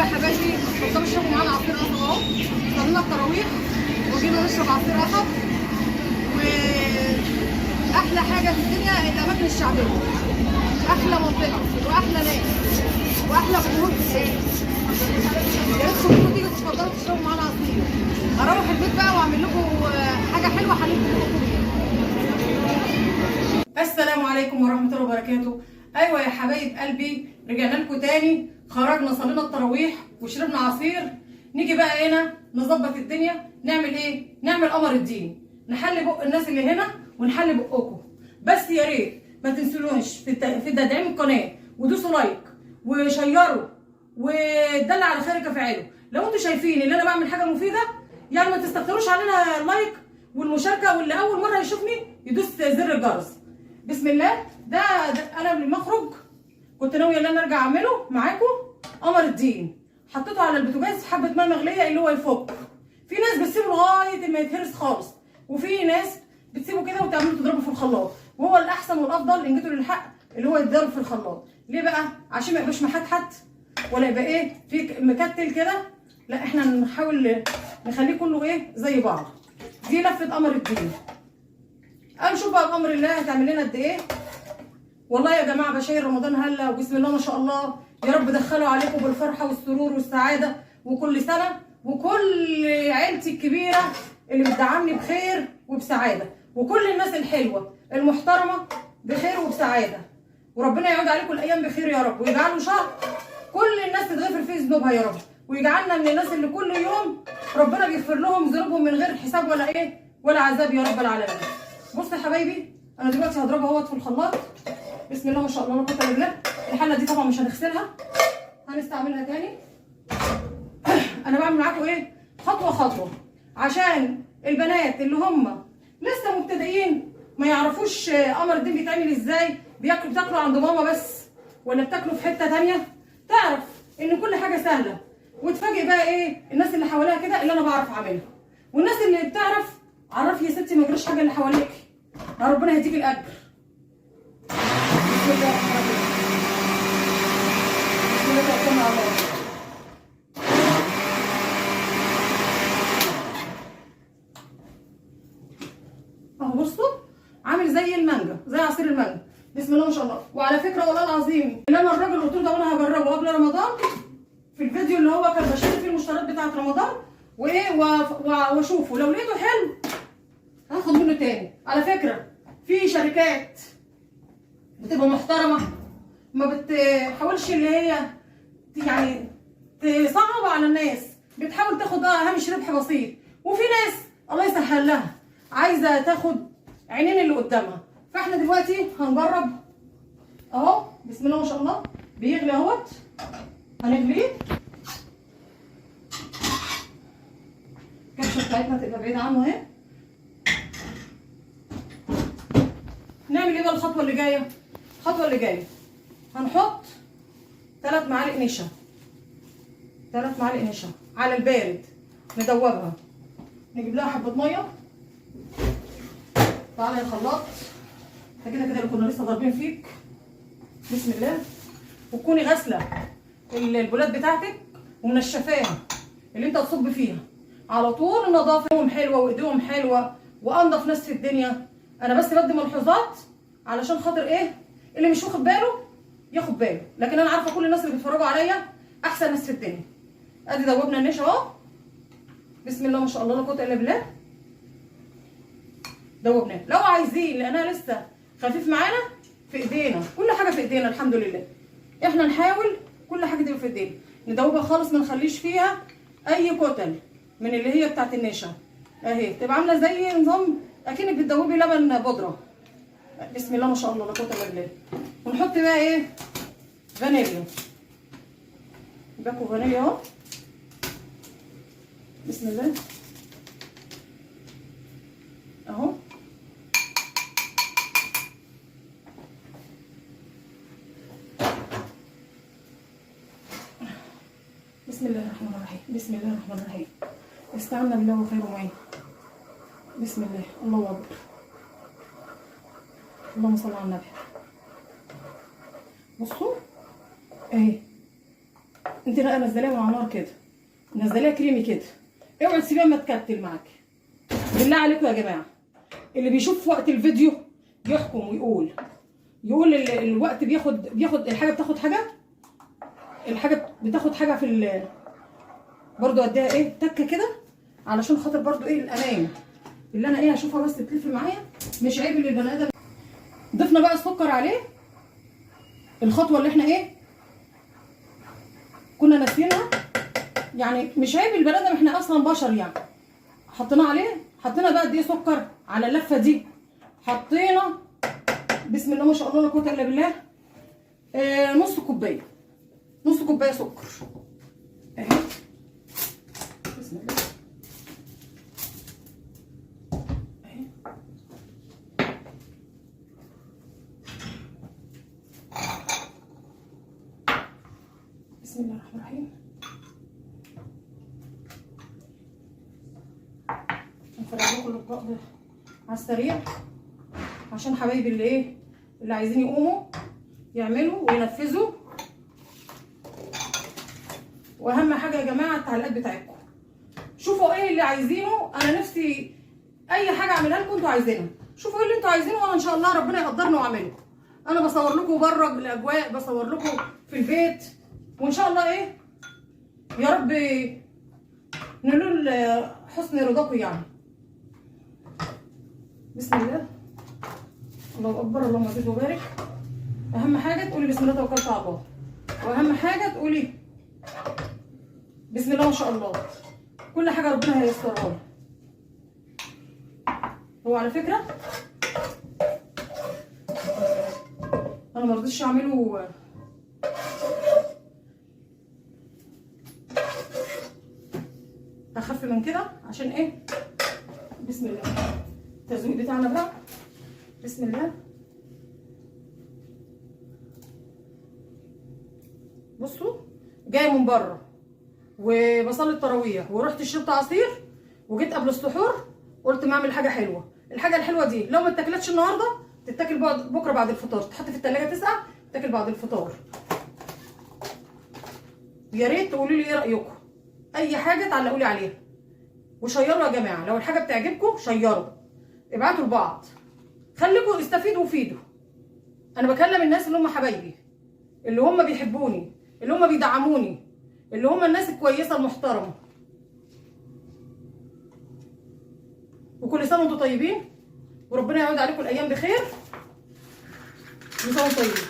حبايبي اتفضلوا اشربوا معانا عصير قصب اهو. صلينا التراويح وجينا نشرب عصير قصب. واحلى حاجه في الدنيا الاماكن الشعبيه، احلى منطقه واحلى ناس واحلى جمهور في الشارع. يا ريت كلكم تيجوا تتفضلوا تشربوا معانا عصير. هروح البيت بقى واعمل لكم حاجه حلوه حليكم بيها. السلام عليكم ورحمه الله وبركاته. ايوه يا حبايب قلبي، رجعنا لكم تاني. خرجنا صلينا التراويح وشربنا عصير. نيجي بقى هنا نظبط الدنيا. نعمل ايه؟ نعمل قمر الدين، نحل بق الناس اللي هنا ونحل بقكم. بس يا ريت ما تنسونوش في تدعيم القناه، ودوسوا لايك وشيروا ودلع على خيرك فعله. لو انتوا شايفين ان انا بعمل حاجه مفيده يعني ما تستكتروش علينا اللايك والمشاركه، واللي اول مره يشوفني يدوس زر الجرس. بسم الله. ده انا قبل ما اخرج كنت ناويه ان انا ارجع اعمله معاكم قمر الدين. حطيته على البوتاجاز حبه ماء مغليه اللي هو يفك. في ناس بتسيبه لغايه ما يتهرس خالص، وفي ناس بتسيبه كده وتعملوا تضربه في الخلاط، وهو الاحسن والافضل ان جيتوا للحق اللي هو يتضرب في الخلاط. ليه بقى؟ عشان ما يبقاش محتحت ولا يبقى ايه في مكتل كده. لا احنا نحاول نخليه كله ايه زي بعض. دي لفه قمر الدين. نشوف بقى بامر الله هتعمل لنا قد ايه. والله يا جماعه بشاير رمضان هلا وبسم الله ما شاء الله. يا رب دخلوا عليكم بالفرحه والسرور والسعاده، وكل سنه وكل عيلتي الكبيره اللي بتدعمني بخير وبسعاده، وكل الناس الحلوه المحترمه بخير وبسعاده. وربنا يعود عليكم الايام بخير يا رب، ويجعله شهر كل الناس تتغفر فيه ذنوبها يا رب، ويجعلنا من الناس اللي كل يوم ربنا بيغفر لهم ذنوبهم من غير حساب ولا ايه ولا عذاب يا رب العالمين. بصوا يا حبايبي، انا دلوقتي هضربها اهوت في الخلاط. بسم الله ما شاء الله لا قوه الا بالله. الحله دي طبعا مش هنغسلها، هنستعملها تاني. انا بعمل معاكم ايه خطوه خطوه عشان البنات اللي هم لسه مبتدئين ما يعرفوش قمر الدين بيتعمل ازاي. بتاكلوا عند ماما بس ولا بتاكلوا في حته تانيه، تعرف ان كل حاجه سهله. وتفاجئ بقى ايه الناس اللي حواليها كده اللي انا بعرف اعملها، والناس اللي بتعرف عرفي يا ستي ما يجراش حاجه اللي حواليك، ربنا يهديك الاجر. بسم الله الرحمن الرحيم. بسم الله توكلنا على الله. اهو بصوا عامل زي المانجا، زي عصير المانجا. بسم الله ما شاء الله. وعلى فكره والله العظيم اللي انا الراجل قلت له ده وانا هجربه قبل رمضان في الفيديو اللي هو كان بشتري فيه المشتريات بتاعه رمضان وايه واشوفه لو لقيته حلو هاخد منه تاني. على فكره في شركات بتبقى محترمه ما بتحاولش اللي هي يعني تصعب على الناس، بتحاول تاخد هامش ربح بسيط. وفي ناس الله يسهل لها عايزه تاخد عينين اللي قدامها. فاحنا دلوقتي هنجرب اهو. بسم الله ما شاء الله. بيغلي اهوت، هنغليه. الكبشه بتاعتنا تبقى بعيده عنه اهي. نعمل ايه بقى الخطوه اللي جايه؟ الخطوه اللي جايه هنحط 3 معالق نشا، 3 معالق نشا على البارد، ندوبها. نجيب لها حبه ميه. تعالى يا خلاط، انت كده كده اللي كنا لسه ضاربين فيك. بسم الله. وتكوني غاسله البولات بتاعتك ومنشفاها اللي انت هتصب فيها على طول. نظافتهم حلوه وايديهم حلوه وانضف ناس في الدنيا. انا بس بدي ملحوظات علشان خاطر ايه اللي مش واخد باله ياخد باله، لكن انا عارفه كل الناس اللي بيتفرجوا عليا احسن ناس في الدنيا. ادي دوبنا النشا اهو. بسم الله ما شاء الله لا قوه الا بالله. دوبناه. لو عايزين لانها لسه خفيف معانا في ايدينا، كل حاجه في ايدينا الحمد لله. احنا نحاول كل حاجه تبقى في ايدينا، ندوبها خالص ما نخليش فيها اي كتل من اللي هي بتاعت النشا اهي. تبقى عامله زي نظام اكنك بتدوبي لبن بودره. بسم الله ما شاء الله لا قوه الا بالله. ونحط بقى ايه فانيليا. باكو فانيليا اهو. بسم الله اهو. بسم الله الرحمن الرحيم. بسم الله الرحمن الرحيم. استعنا بالله وخير معين. بسم الله. الله اكبر. اللهم صل على النبي. بصوا اهي انت بقى نزليها من على النار كده، نزليها كريمي كده، اوعي تسيبيها ما تكتل معاكي. بالله عليكم يا جماعه، اللي بيشوف وقت الفيديو يحكم ويقول الوقت بياخد الحاجه بتاخد حاجه، الحاجه بتاخد حاجه في برضو اديها ايه تكه كده علشان خاطر برضو ايه الامان اللي انا ايه هشوفها بس تلف معايا. مش عيب اللي البني ادم. ضفنا بقى السكر عليه، الخطوه اللي احنا ايه كنا ناسيينها، يعني مش عيب البني ادم، احنا اصلا بشر يعني. حطينا عليه، حطينا بقى قد ايه سكر على اللفه دي، حطينا بسم الله ما شاء الله لا قوه الا بالله نص كوبايه، نص كوبايه سكر اهي. بسم الله اهي. بسم الله الرحمن الرحيم. هنفرق لكم الاطباق ده على السريع عشان حبايبي اللي ايه اللي عايزين يقوموا يعملوا وينفذوا. واهم حاجه يا جماعه التعليقات بتاعتكم، شوفوا ايه اللي عايزينه. انا نفسي اي حاجه اعملها لكم انتوا عايزينها، شوفوا ايه اللي انتوا عايزينه وانا ان شاء الله ربنا يقدرني واعمله. انا بصور لكم بره الاجواء، بصور لكم في البيت، وان شاء الله ايه يا رب نلول حسن رضاكم يعني. بسم الله، الله اكبر، اللهم زد وبارك. اهم حاجه تقولي بسم الله توكلت على الله، واهم حاجه تقولي بسم الله ما شاء الله. كل حاجه ربنا هييسرها لي. هو على فكره انا ما رضيتش اعمله اخف من كده عشان ايه. بسم الله، التزويق بتاعنا بقى بسم الله. بصوا جايه من بره وبصلي التراويح ورحت شربت عصير وجيت قبل السحور قلت ما اعمل حاجه حلوه. الحاجه الحلوه دي لو ما اتاكلتش النهارده تتاكل بكره بعد الفطار، تتحط في الثلاجه تسقع تتاكل بعد الفطار. يا ريت تقولوا لي ايه رايكم، اي حاجه تعلقوا لي عليها وشيروا يا جماعه. لو الحاجه بتعجبكم شيروا، ابعتوا لبعض، خليكم استفيدوا وفيدوا. انا بكلم الناس اللي هم حبايبي، اللي هم بيحبوني، اللي هم بيدعموني، اللي هم الناس الكويسه المحترمه. وكل سنه وانتم طيبين وربنا يعود عليكم الايام بخير. كل سنه وانتم طيبين.